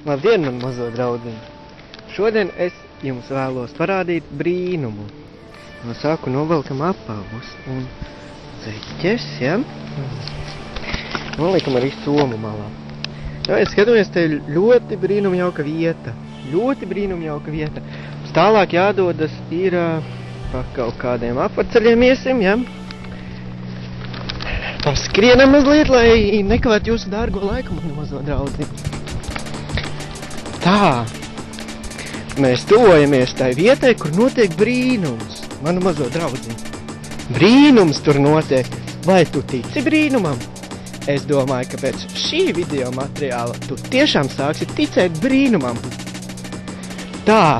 Labdien, man mazo draudziņu! Šodien es jums vēlos parādīt brīnumu. No sāku novelkam apavus un zeķes, ja? Nolikam arī somu malā. Jā, es skatāmies, te ļoti brīnumjauka vieta. Ļoti brīnumjauka vieta. Tālāk jādodas ir pa kaut kādiem apvarceļiem iesim, ja? Paskrienam mazliet, lai nekavētu jūsu dārgo laiku, man mazo draudziņu. Tā, mēs tuvojamies tai vietai, kur notiek brīnums, manu mazo draudziņu. Brīnums tur notiek. Vai tu tici brīnumam? Es domāju, ka pēc šī video materiāla tu tiešām sāksi ticēt brīnumam. Tā,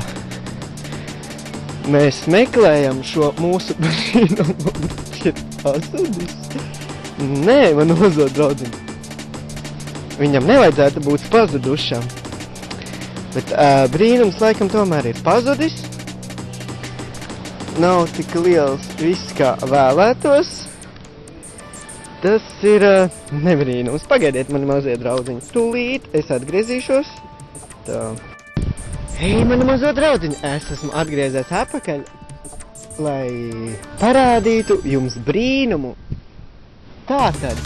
mēs meklējam šo mūsu brīnumu. Šeit pazudis. Nē, manu mazo draudziņu. Viņam nevajadzētu būt pazudušam. Bet brīnums laikam tomēr ir pazudis. Nav tik liels viss, kā vēlētos. Tas ir nebrīnums. Pagaidiet, mani mazie draudziņi. Tūlīt es atgriezīšos. Tā. Hei, mani mazo draudziņi, es esmu atgriezies atpakaļ, lai parādītu jums brīnumu. Tātad,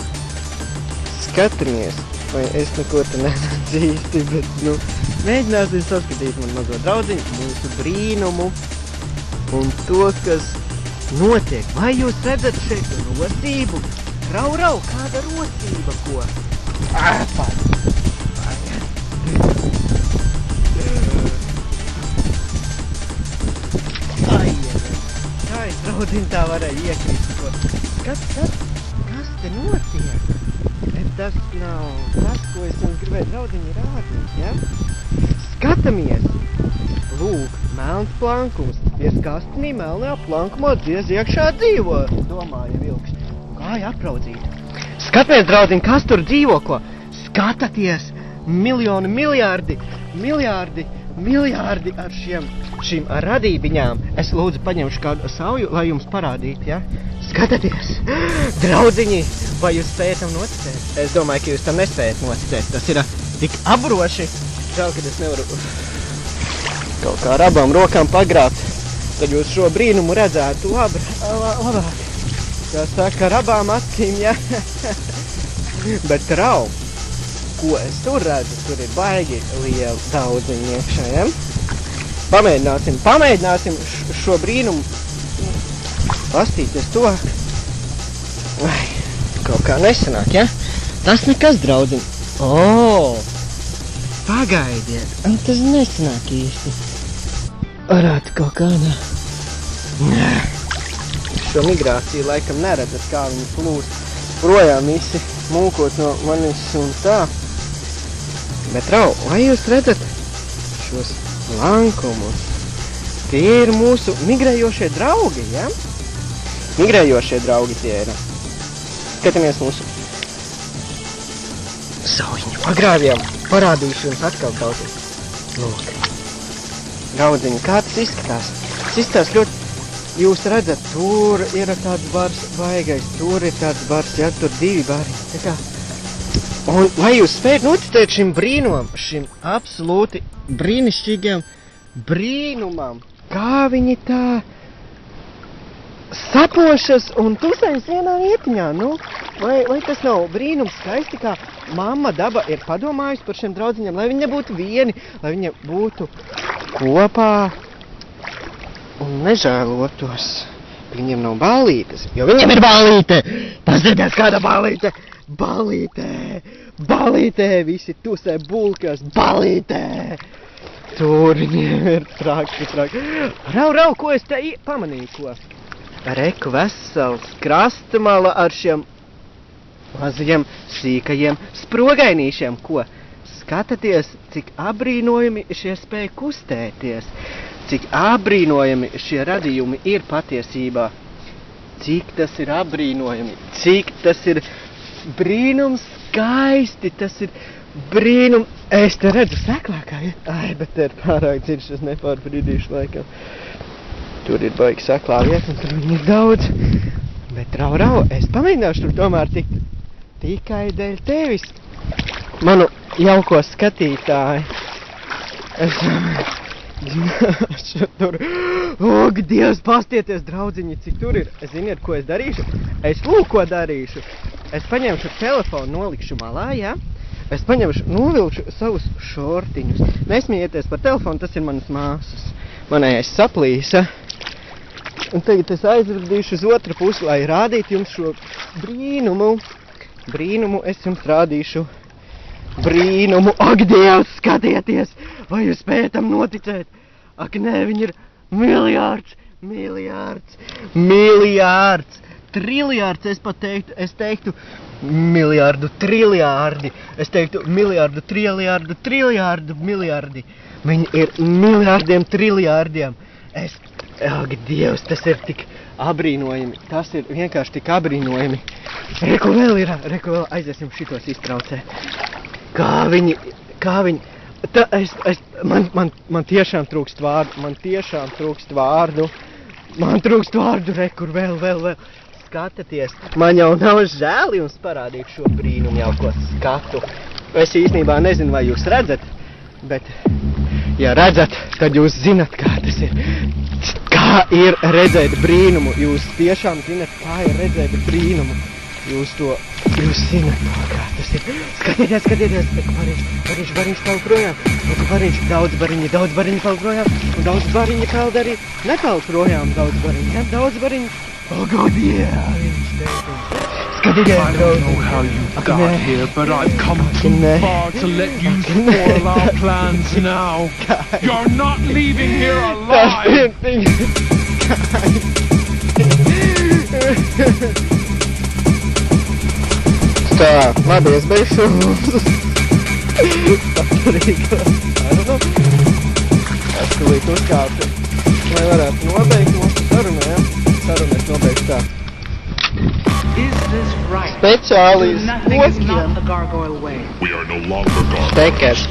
skatāmies, vai es neko te neredzu īsti, bet, mēģināsim saskatīt man mazo draudziņu, mūsu brīnumu un to, kas notiek. Vai jūs redzat šeit rosību? Rau, kāda rosība, ko? Ai, draudziņ tā varēja iekrist. Kas te notiek? Tas nav tas, ko es jums gribēju draudziņi rādīt, ja? Skatamies! Lūk, melns plankums. Pie skastinī melnajā plankumā dziez iekšā dzīvo, domāja vilks. Kāja apraudzīt. Skatamies, draudziņi, kas tur dzīvo, ko? Skataties! Miljoni, miljārdi ar šīm radībiņām. Es lūdzu paņemšu kādu sauju, lai jums parādītu, ja? Skataties! Draudziņi, vai jūs spējat tam noticēt? Es domāju, ka jūs tam nespējat noticēt. Tas ir tik abroši. Žēl, kad es nevaru kaut kā ar abām rokām pagrāt. Tad jūs šo brīnumu redzētu labāk. Tā saka, ar abām acīm, ja? Bet rau, ko es tur redzu? Tur ir baigi liela daudziņa iekšā, ja? Pamēģināsim šo brīnumu pastīties to. Vai, kaut kā nesanāk, ja? Tas nekas, draudziņi. Pagaidiet, tas nesanāk īsti. Varētu kaut kādā. Šo migrāciju laikam neredzat, kā viņi plūst projām visi mūkot no manis un tā. Bet rau, vai jūs redzat šos lankumus? Tie ir mūsu migrējošie draugi, ja? Migrējošie draugi tie ir. Skatāmies mūsu saujiņu pagrāvjām. Parādīšu jums atkal kaut ko. Lūk. Draudziņi, kā tas izskatās? Tas izskatās ļoti, jūs redzat, tur ir tāds bars baigais, tur ir tāds bars, ja, tur divi bari. Tā kā. Un vai jūs spējat noticēt šim brīnumam, šim absolūti brīnišķīgiem brīnumam? Kā viņi tā sapošas un tusējas vienā vietiņā, Vai tas nav brīnums skaisti, kā mamma daba ir padomājusi par šiem draudziņiem, lai viņi nebūtu vieni, lai viņi būtu kopā un nežēlotos. Viņiem nav ballītes, jo viņiem ir ballīte! Paskatieties, kāda ballīte! Ballīte! Visi tusē bulkās, ballīte! Tur viņiem ir traki. Rau, ko es te pamanīju, ko? Reku vesels krastmala ar šiem mazajiem, sīkajiem sprogainīšiem, ko? Skatāties, cik abrīnojami šie spēj kustēties, cik abrīnojami šie radījumi ir patiesībā, cik tas ir abrīnojami, cik tas ir brīnums skaisti, tas ir brīnums. Es te redzu seklākā, ja? Ai, bet te ir pārāk dziļš, es nepārbrīdīšu laikam. Tur ir baigi seklā vieta, un tur viņi ir daudz. Bet rau, es pamēģināšu tur tomēr tikai dēļ tevis, manu jauko skatītāju. Es tur... Ak, Dievs, pastieties, draudziņi, cik tur ir. Ziniet, ko es darīšu? Es ko darīšu. Es paņemšu telefonu, nolikšu malā, jā? Es paņemšu, novilkšu savus šortiņus. Nesmieties par telefonu, tas ir manas māsas. Manējais saplīsa. Un tagad es aizradīšu uz otru pusi, lai rādītu jums šo brīnumu. Brīnumu es jums rādīšu. Brīnumu. Ak, Dievs, skatieties! Vai jūs spējat tam noticēt? Ak, nē, viņi ir miljārds, triliārds, es teiktu miljardu, triliārdi, es teiktu miljardu, triliārdu, miljardi. Viņi ir miljārdiem, triliārdiem. Ak, Dievs, tas ir tik abrīnojami, tas ir vienkārši tik abrīnojami. Reku vēl aiziesim šitos iztraucēt. Kā viņi, man tiešām trūkst vārdu, rekur, vēl, skatieties, man jau nav žēl jums parādīt šo brīnumu jauko skatu. Es īstenībā nezinu, vai jūs redzat, bet, ja redzat, tad jūs zinat, kā tas ir. Kā ir redzēt brīnumu, jūs tiešām zinat, kā ir redzēt brīnumu. Jūs zinat to, kā tas ir. Skatieties, bariņš peld projām. Daudz bariņi peld projām. Un daudz bariņi peld arī nepeld projām daudz bariņi. Ja? Daudz bariņi. Oh, God, yeah, viņš teica. Skatieties, I don't know how you got here, but I've come too far to let you spoil our plans now. You're not leaving here alive! Tā, labi, es beigšu. Paturīga. I don't know. Es tūlīt uzkāptu. Lai varētu nobeigt mūsu sarunu, ja? Sarunu es nobeigšu tā. Is this right? Speciāli uz Nothing is not the gargoyle way. We are no longer Tekers.